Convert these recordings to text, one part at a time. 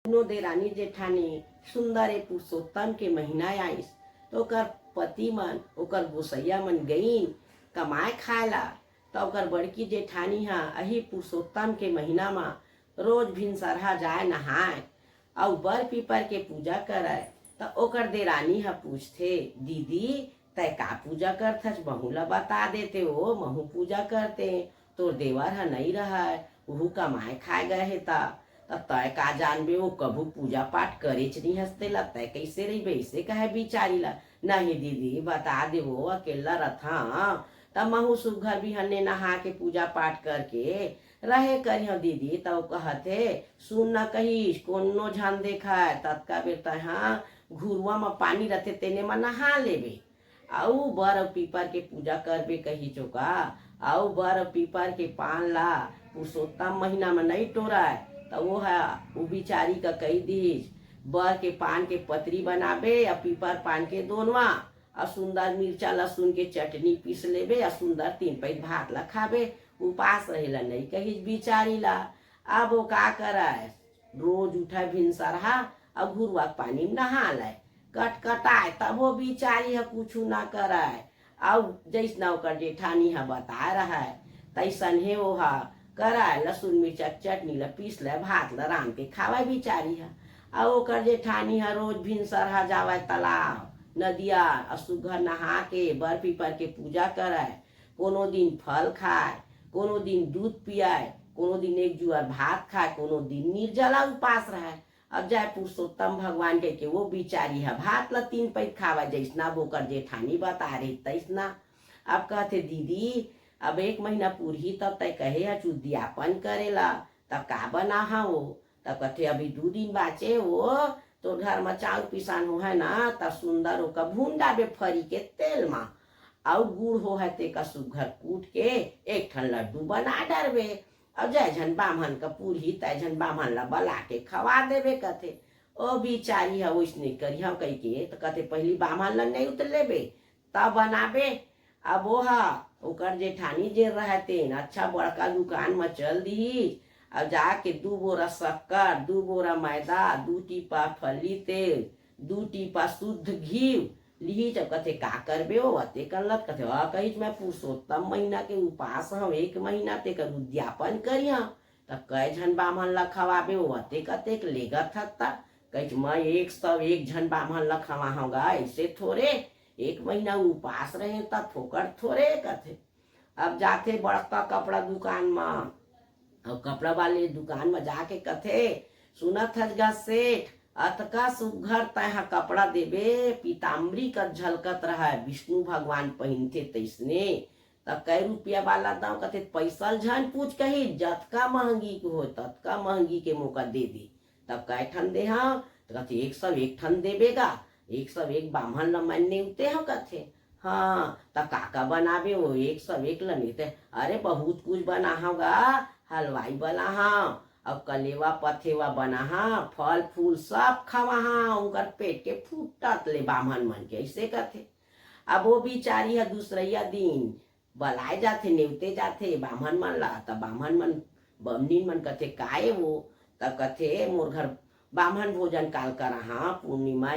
दोनों देरानी जेठानी सुंदर ए पुरुषोत्तम के महीना आइस तो ओकर पति मन ओकर गोसैया मन गईन कमाए खाए ला। तो ओकर बड़की जेठानी हा अही पुरुषोत्तम के महीना मा रोज भिनसरहा जाए नहाए और बर पीपर के पूजा करे। तो ओकर देरानी हा पूछथे, दीदी तय का पूजा करथस, महू ला बता देते हो, महू पूजा करते। तोर देवर हा नहीं रहा, वहू कमाए खाए गए हे ता तय का जानबे वो कभू पूजा पाठ करेच नहीं हंसते ला, तय कैसे रही वैसे कहे बिचारी ला। नहीं दीदी बता दे वो अकेला रथा तब महू सुघर भी हन्ने नहा के पूजा पाठ करके रहे करियो दीदी। तब कहते सुन न कहीस कोनो झन देखा तत्का बेर तहा घुरुआ में पानी रहते तेने में नहा लेबे आउ बर पीपर के पूजा करबे कही चोका। आउ बर पीपर के पान ला पुरुषोत्तम महीना में नहीं टोराए तो वो है वो बिचारी का कही दीज बर के पान के पतरी बनाबे या पीपर पान के दोनवा और सुंदर मिर्चा लहसुन के चटनी पीस लेबे या सुंदर 3 पैक भात ला खाबे, उपास रहेला नहीं कही बिचारी ला। अब वो का करे रोज उठे भिनसरहा और घुरुआ पानी में नहा लाए कटकटाए तब वो बिचारी है कुछ ना कराए। और जैसना ओकर जेठानी है बता रहा है तैसन हे वो हा कराए लहसुन मिर्चा चटनी ला पीस ले भात ला राम के खावे बिचारी है। और ओकर जेठानी है रोज भिनसरहा जावे तालाब नदिया और सुघर नहा के बर पीपर के पूजा करे, कोनो दिन फल खाए, कोनो दिन दूध पियाए, कोनो दिन एक जुआर भात खाए, कोनो दिन निर्जला उपास रहे। अब जाए पुरुषोत्तम भगवान के वो बिचारी है भात ला 3 पैक खावा जैसना बोकर जेठानी बता रही तैसना। अब कहते दीदी अब 1 महीना पूरी तब तय कहे है उद्यापन करेला तब का बना हो। तब कहते अभी 2 दिन बाचे हो तो घर में चाउर पिसान हो है ना तब सुंदर हो का भून डाबे फरी के तेल में और गुड़ हो है ते का सुघर कूट के 1 ठन लड्डू बना डरबे। अब जय झन बामन का पूरी तय झन बामन ला बला के खवा देवे कथे। ओ बिचारी है वैसने करिया कही के तो कहते पहली बामन ला नहीं उतर लेबे तब बनाबे। अब वो हा ओकर जेठानी जे रहते अच्छा बड़का दुकान में चल दी अब जाके 2 बोरा शक्कर 2 बोरा मैदा 2 टीपा फली तेल 2 टीपा शुद्ध घी ली। जब कथे का करबे हो अते कलत कथे कही मैं पुरुषोत्तम महीना के उपास हम 1 महीना ते कर उद्यापन करिया तब कई झन बामन ला खवाबे हो अते कते लेगत था कही मैं 101 झन बामन ला खवा होगा ऐसे थोड़े 1 महीना उपास रहे तब फोकट थोड़े कथे। अब जाते बड़का कपड़ा दुकान में और कपड़ा वाले दुकान में जाके कथे सुनत हजगा सेठ अतका सुघर तह कपड़ा देबे पीताम्बरी का झलकत रहा विष्णु भगवान पहनते तैसने तब कै रुपया वाला दाम कथे पैसा झन पूछ कही जतका महंगी को हो ततका महंगी के मौका दे दी। तब कै ठन दे हाँ तो कथे 101 ठन देबेगा 101 बामन ला मन उते हो कथे। हाँ तब काका बनाबे वो 101 लनेते अरे बहुत कुछ बना होगा हलवाई बना हाँ अब कलेवा पथेवा बना हाँ फल फूल सब खावा हाँ उनकर पेट के फूटत ले बामन मन के ऐसे कथे। अब वो बिचारी है दूसरैया दिन बलाए जाते नेवते जाते बामन मन ला तब बामन मन बमनीन मन कथे काए वो तब कथे मोर घर बामन भोजन काल कर हाँ पूर्णिमा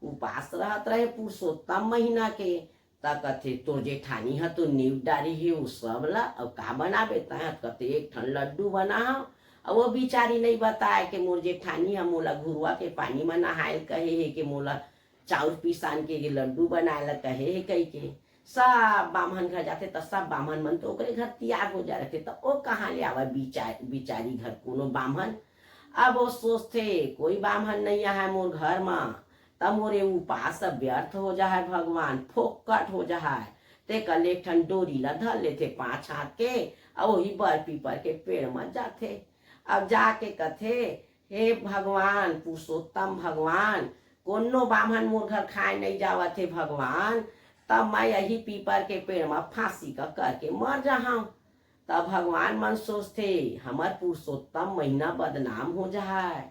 उपास रहत रहे पुरुषोत्तम महीना के तब कथे तो जेठानी है तो नीव डारी है वो सब ला अब का बनाबे तहत कथे 1 ठन लड्डू बना अब वो बिचारी नहीं बताए कि मोर जेठानी है मोला घुरुआ के पानी में नहायल कहे है कि मोला चाउर पिसान के लड्डू बनाए कहे है कही के। सब बामन घर जाते तो सब बामन मन तो ओकरे घर तैयार हो जा रहे तो वो कहाँ ले आवा बिचारी घर कोनो बामन। अब वो सोचते कोई बामन नहीं है मोर घर में तब मोरे उपास व्यर्थ हो जाए भगवान फोकट हो जाए ते कल 1 ठन डोरी ला धर लेते 5 हाथ के और वही बर पीपर के पेड़ में जाते। अब जाके कथे हे भगवान पुरुषोत्तम भगवान कोनो बामन मोर घर खाए नहीं जावत थे भगवान तब मैं यही पीपर के पेड़ में फांसी का करके मर जाऊं। तब भगवान मन सोचते हमार पुरुषोत्तम महीना बदनाम हो जाए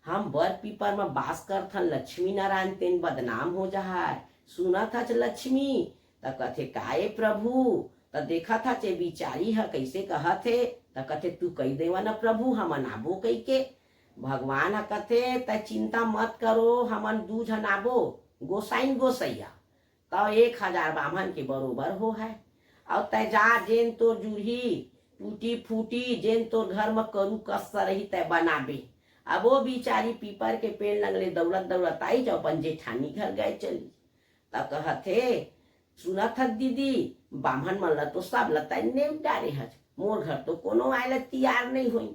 हम बर पीपर में बास करथन लक्ष्मी नारायण तेन बदनाम हो जाए सुना था लक्ष्मी। तब कथे काये प्रभु तब देखा था चे बिचारी है कैसे कहा थे तब कथे तू कही देवा न प्रभु हम अनाबो कही के भगवान ह कथे त चिंता मत करो, हमन दू झन आबो गोसाइन गोसैया तो 1000 बामन के बरोबर हो है। और तय जा जेन तोर जुड़ही टूटी फूटी जेन तोर घर में करू कस्सा रही तय बनाबे। अब वो बिचारी पीपर के पेड़ लगले दौड़त दौड़त आई जो अपन जेठानी घर गए चली। तब कहथे सुनत हत दीदी, बामन मन ला तो सब लता नेम डारे हज, मोर घर तो कोनो आए ला तैयार नहीं हुई।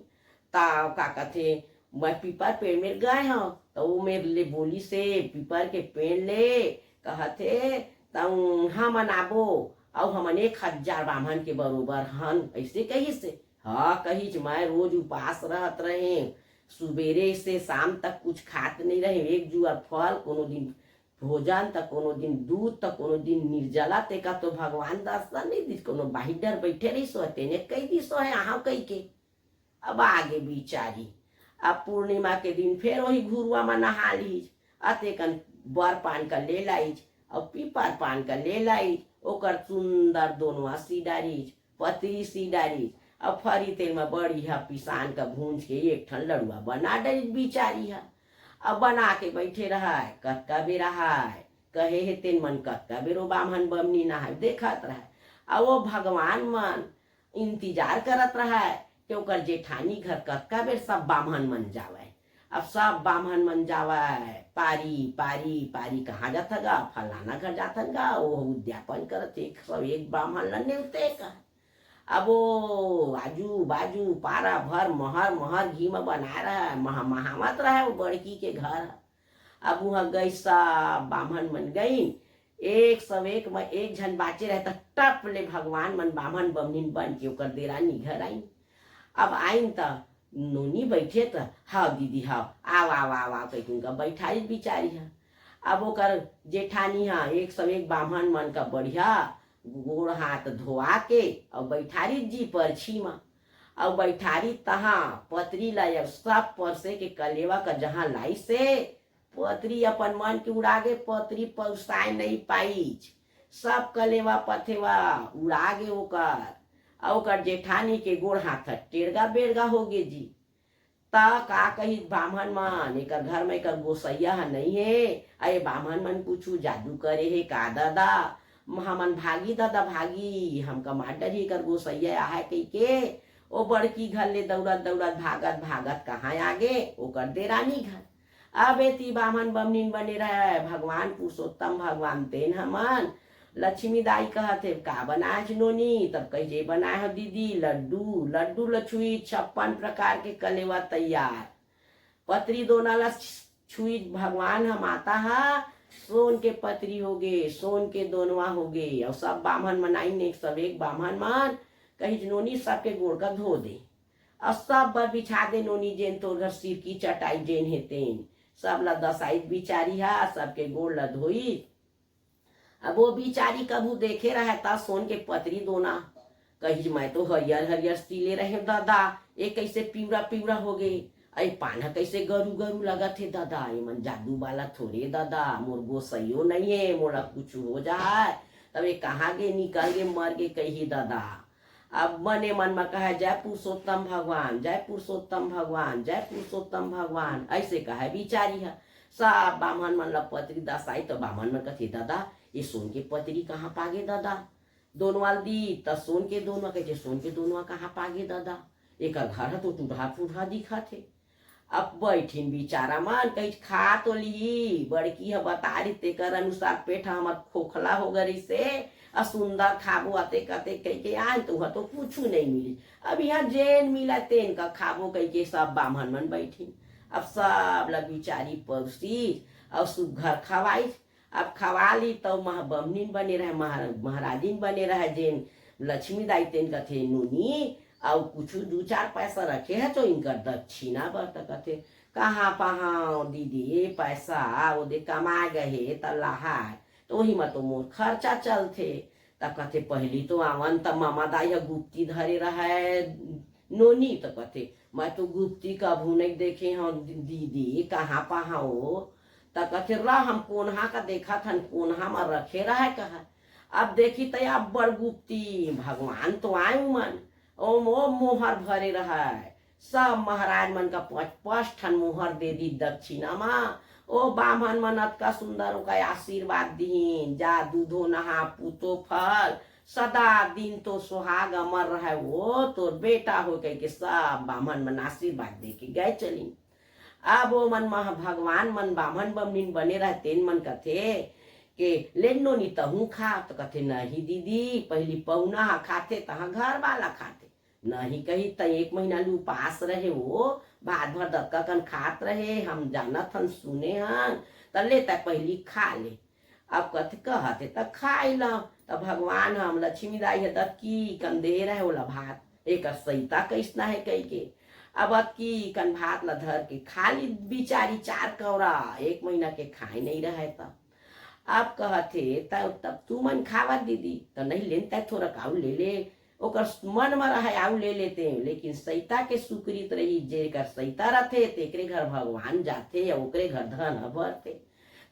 ता का कथे मैं पीपर पेड़ में गए हूँ तो वो मेरे ले बोली से पीपर के पेड़ ले कहथे तऊ हम आबो और हमन 1000 बामन के बरोबर हन। ऐसे कही से हाँ कही मैं रोज उपास रहत रहे, सुबेरे से शाम तक कुछ खात नहीं रहे, एक जुआ फल, कोनो दिन भोजन तक, कोनो दिन दूध तक, कोनो दिन निर्जला तेका तो भगवान दर्शन नहीं दिस, कोनो बाहिर डर बैठे रही सो तेने कही दी सो है आहा कही के। अब आगे बिचारी अब पूर्णिमा के दिन फिर वही घुरुआ में नहा लीज, अतेकन बर पान का ले लाइज और पीपर पान का ले लाइज, ओकर सुंदर दोनों सी डारीज पतरी सी डारीज और फरी तेल में बड़ी है पिसान का भूंज के एक ठन लड़ुआ बना डरी बिचारी है। अब बना के बैठे रहा है कतका बेरा है कहे हे तेन मन कतका बेरो बामन बमनी नहा देखत रहा। और वो भगवान मन इंतजार करत रहा है कि ओकर जेठानी घर कतका बेर सब बामन मन जावे। अब सब बामन मन जावे पारी पारी पारी कहाँ जाता गा फलाना घर जाता गा वो उद्यापन करत 101 बामन ला नेवते का। अब वो आजू बाजू पारा भर महर महर घी में बना रहा है महामत रहा है वो बड़की के घर। अब वहाँ गई सब बामन मन गई 101 में एक झन बाचे रहता टप ले भगवान मन बामन बमनीन बन के ओकर देरानी घर आई। अब आइन त नोनी बैठे त हाँ दीदी हाँ आव आव आव आव कही उनका बैठाई बिचारी है। अब ओकर जेठानी हाँ 101 बामन मन का बढ़िया गोड़ हाथ धोआ के और बैठारी जी परछी में और बैठारी तहाँ पतरी ला सब परसे के कलेवा का जहाँ लाई से पतरी अपन मन के उड़ागे पतरी पौसाए नहीं पाई, सब कलेवा पथेवा उड़ागे ओकर जेठानी के गोड़ हाथ टेढ़गा बेड़गा हो गे जी। ता का कही बामन मन एक घर में एक गोसैया नहीं है, अरे बामन मन कुछ जादू करे है का दादा, हमन भागी दादा भागी हमका मार डरी कर गोसैया है कही के ओ बड़की घर ले दौड़त दौड़त भागत भागत कहाँ आगे ओकर देरानी घर। अब एती बामन बमनीन बने रहे भगवान पुरुषोत्तम भगवान तेन हमन लक्ष्मी दाई कहते का बनाए नोनी, तब कही बनाए हो दीदी लड्डू लड्डू लछुई 56 प्रकार के कलेवा तैयार, पतरी दोना ला छुई भगवान हम आता है सोन के पतरी हो गए सोन के दोनवा हो गए और सब बामन मनाई ने 101 बामन मन कही नोनी सबके गोड़ का धो दे और सब बर बिछा दे नोनी जेन तो घर सिर की चटाई जेन है तेन सब ला दसाई बिचारी है सबके गोड़ ला धोई। अब वो बिचारी कभू देखे रहता सोन के पतरी दोना कही मैं तो हरियर हरियर सिले रहे दादा ये कैसे पिवरा पिवरा हो गए, अरे पाना कैसे गरू गरू लगा थे दादा, ये मन जादू वाला थोड़े दादा मोर गोसैयो नहीं है मोरा कुछ हो जाए तब ये कहाँ गे निकल गे मर गे कही दादा। अब मने मन में कहे जय पुरुषोत्तम भगवान जय पुरुषोत्तम भगवान जय पुरुषोत्तम भगवान ऐसे कहे बिचारी है। सब बामन मन ला पतरी दसाई तो बामन मन कथे दादा ये सोन के पतरी कहाँ पागे दादा, दोनवाल दी त सोन के दोनवा कहे सोन के दोनवा कहाँ पागे दादा, एक घर तो टूढ़ा फूढ़ा दिखा थे। अब बैठिन बिचारा मन कही खा तो ली बड़की है बता रही तेकर अनुसार पेट हमार खोखला हो गई से सुंदर खाबो अते कते कह के आए तो वह तो कुछ नहीं मिली, अब यहाँ जेन मिला तेन का खाबो कह के सब बामन मन बैठिन। अब सब ला बिचारी पड़ोसी और सब घर खवाई, अब खवा ली तो बमनीन बने रहे महाराजिन बने रहे जेन लक्ष्मी दाई तेन कथे नूनी और कुछ 2-4 पैसा रखे है तो इनकर दक्षिणा बरत कथे कहाँ पहाँ दीदी ये पैसा वो दे कमा गए तला है तो वही में तो मोर खर्चा चलते। तब कथे पहली तो आवन तब मामा दाई गुप्ती धरे रहे नोनी तो कथे मैं तो गुप्ती कभू नहीं देखे हाँ दीदी कहाँ पहाँ हो, तब कथे रहा हम कोन्हा का देखा था कोन्हा में रखे रहे कहा। अब देखी तो अब बड़ गुप्ती भगवान तो आए मन ओ मोहर भरे रहा है सब महाराज मन का 5-5 ठन मुहर दे दी दक्षिणा मा। ओ बामन मन अतका सुंदर ओका आशीर्वाद दीन, जा दूधो नहा पूतो फल, सदा दिन तो सुहाग अमर रहे वो तोर बेटा हो कह के सब बामन मन आशीर्वाद दे के गए चली। अब वो मन मह भगवान मन बामन बमनीन बने रहे, तेन मन कथे के लेनो नी तहू खा, तो कथे नहीं दीदी, पहली पहुना हा खाते तहा घर वाला खाते नहीं, कही त 1 महीना लू पास रहे वो भात भर दत्का कन खात रहे, हम जानत हन सुने हन, तले तक पहली खा ले। अब कथे कहते त खाई ल, त भगवान हम लक्ष्मी दाई है दत्की कन दे रहे ओला भात, एक सईता कैसना है कही के। अब अतकी कन भात ला धर के खाली बिचारी 4 कौरा 1 महीना के खाए नहीं रहे। तब अब कहते तब तू मन खावा दीदी, तो नहीं लेन तय थोड़ा काऊ ले ले, ओकर मन में रहे आऊ ले लेते, लेकिन सईता के सुकृत रही, जेकर सईता रहते तेकरे घर भगवान जाते या ओकरे घर धन भरते।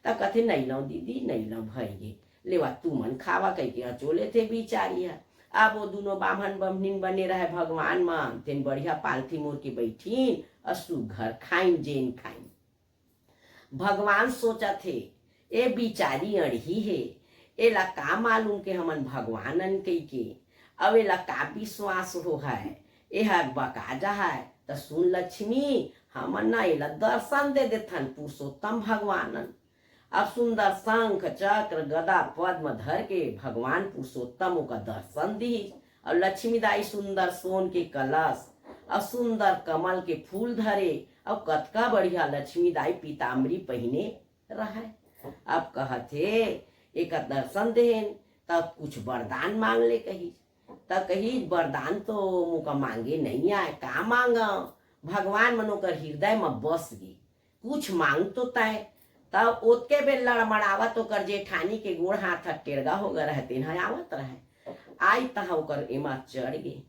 तब कथे नहीं लो दीदी नहीं लो भैये, लेवा तू मन खावा कह के अचोले थे बिचारी है। अब वो दोनों बामन बमनीन बने रहे भगवान मान, तेन बढ़िया पालथी मोर के बैठीन असु घर खाइन जेन खाइन। भगवान सोचा थे ए बिचारी अड़ही है, एला का मालूम के हमन भगवानन कही के, अब एला का विश्वास हो है, एहर बकाजा है। तो सुन लक्ष्मी, हमन ना एला दर्शन दे देथन पुरुषोत्तम भगवानन। अब सुंदर शंख चक्र गदा पद्म धर के भगवान पुरुषोत्तम का दर्शन दी। और लक्ष्मी दाई सुंदर सोन के कलश और सुंदर कमल के फूल धरे, और कतका बढ़िया लक्ष्मी दाई पीताम्बरी पहने रहे। अब कहते एक दर्शन देन, तब कुछ वरदान मांग ले कही। तब कही वरदान तो मुका मांगे नहीं आए, का मांगा, भगवान मनो कर हृदय में बस गई, कुछ मांग तो तय। तब ओतके बे लड़मड़ावा तो कर जेठानी के गोड़ हाथ टेढ़गा हो गए रहते न आवत रहे। आई तहा ओकर एमा चढ़ गे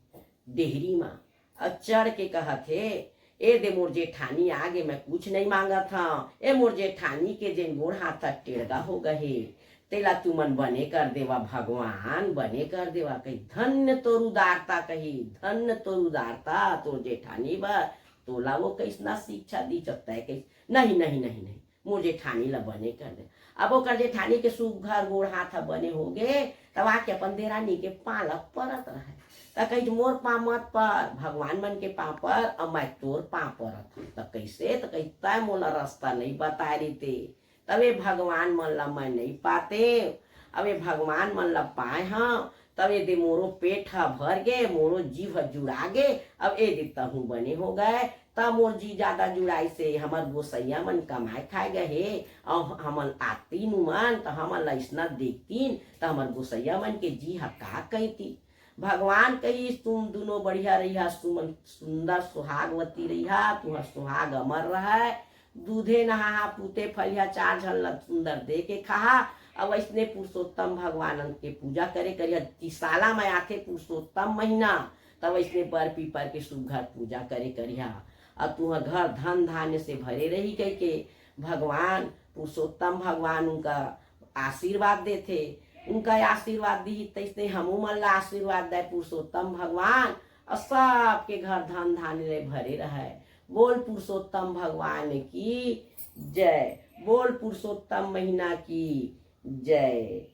डेहरी माँ, अब चढ़ के कहथे ए दे मोर जेठानी आगे, मैं कुछ नहीं मांगा था, ए मोर जेठानी के जेन गोड़ हाथ टेढ़गा हो गए तेला तुमन बने कर देवा भगवान, बने कर देवा। कही धन्य तोर उदारता, कही धन्य तोर उदारता, तोर जेठानी बा तोला वो कैसना शिक्षा दी चत्ता कैस नहीं नहीं नहीं नहीं मोर जेठानी ला बने कर दे। अब ओकर जेठानी के सुघर गोड़ हाथ बने हो गए, तब आके अपन देरानी के पाला परत रहे। त कही मोर पा मत पर, भगवान मन के पा पर, अब मैं तोर पा परत हूँ। त कैसे, त कही तय मोला रास्ता नहीं बता रही थे, तबे भगवान मन ला मैं नहीं पाते, अबे भगवान मन ला पाए हाँ, तबे दे मोरो पेट भर गे, मोरो जीव जुड़ा गे। अब ए दे तहू बने हो गए, तब मोर जी ज्यादा जुड़ाई से हमर गोसैया मन कमाए खाए गए, और हमन आती नुमान तो हमन ला इसना देखतीन, तो हमर गोसैया मन के जी का कहती। भगवान कही तुम दोनों बढ़िया रहिया, तुम सुंदर सुहागवती रहिया, तुम्हार सुहाग अमर रहा, दूधे नहा पूते फलिया 4 झल सुंदर दे के खा। अब इसने पुरुषोत्तम भगवान के पूजा करे करिया, तिसाला में आते पुरुषोत्तम महीना, तब इसने बर पीपर के सुघर पूजा करे करिया। अब तुहर घर धन धान्य से भरे रही कह के भगवान पुरुषोत्तम भगवान उनका आशीर्वाद देते, उनका आशीर्वाद दी तैसे हमू मन ला आशीर्वाद दे पुरुषोत्तम भगवान, और सबके घर धन धान्य भरे रहे। बोल पुरुषोत्तम भगवान की जय, बोल पुरुषोत्तम महीना की जय।